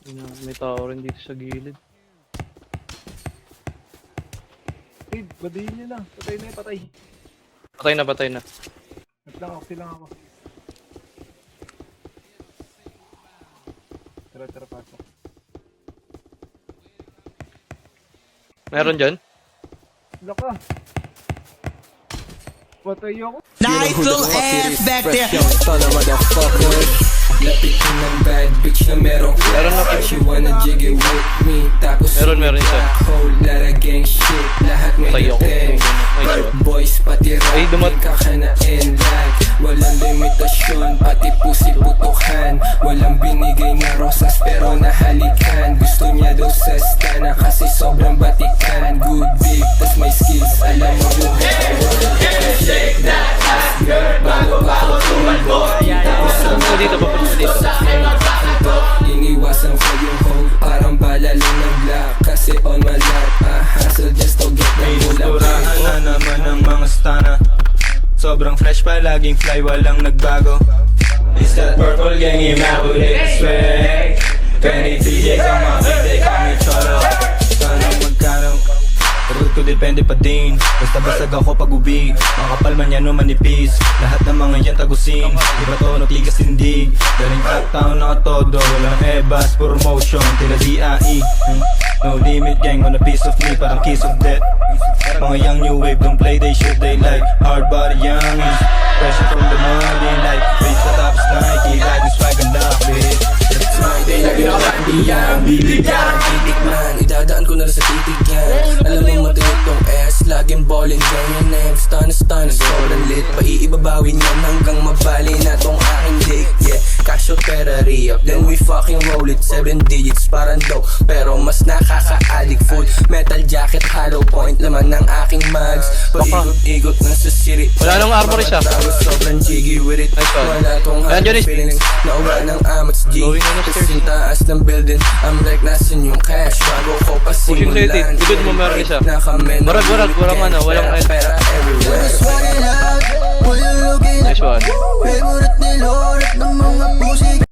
May tao rin dito sa gilid. Wait, badayin nyo lang. Patay na yung patay. Patay na, patay na. Wait lang, oxy lang ako. Tara, pasok. Meron dyan? Laka! Patay ako. Nigel F back there. Lapit ko ng bad bitch na merong Meron na po. She wanna jig it with me. Tapos Meron isa. whole lot of gang shit. Lahat may Patay ako. dating. Boys pati Ay, rapping kakanain like walang limitasyon, pati pusi putukan. Walang binigay na rosas pero nahalikan. Gusto niya daw sa stana kasi sobrang batikan. Good big, tas may skills, alam mo yung shake that ass girl, bago tumalbo. Papunta mo dito, papunta mo dito. Iniwasan ko yung hoe, parang bala lang ng black. Kasi on my lap, hustle just to get the bulak. Turahan na naman ang mga stana. Sobrang fresh pa, laging fly, walang nagbago. It's that purple gang, immaculate swag. 20 TJs on my feet, they call me Cholo. Sana magkano, road ko depende pa din. Basta basag ako pag ubi, makapal man yan o manipis. Lahat ng mga yan tagusin, iba to no tigas tindig. Daling uptown nakatodo, walang ebas, puro motion, tila DIE. No limit gang on a piece of me, parang kiss of death. Mga young new wave, don't play, they shoot, they like hard body youngies. Pressure from the morning, like reach the top, Nike, riding swag and lock, bitch. It's my day, lagi na kakandiyang bibigyan, titikman, idadaan ko na rin sa titig yan. Alam mo matinit tong S, laging ballin' ganyan next. Stun, sobrang lit, paiibabawin yan hanggang mabali na tong aking dick. Yeah, cash out pera re-up, then we fucking roll it. 7 digits, parang dope, pero mas nakaka-addict. Full metal jacket, hollow point, laman ng aking mags. Paigot-igot na sa city. Wala nang armor siya. Sobrang jiggy with it. Nice one. Wala tong Ayan, happy Johnny. feelings. Nauwa ng amats G. Going on the stairs. Kasing taas ng building, I'm like nasan yung cash. Bago ko pa Pushing simulan. sa itin. Likod mo meron isa. Na kami ng Walang ano, walang pera, pera everywhere. Nice one. Favorite nila ulit ng mga pussy.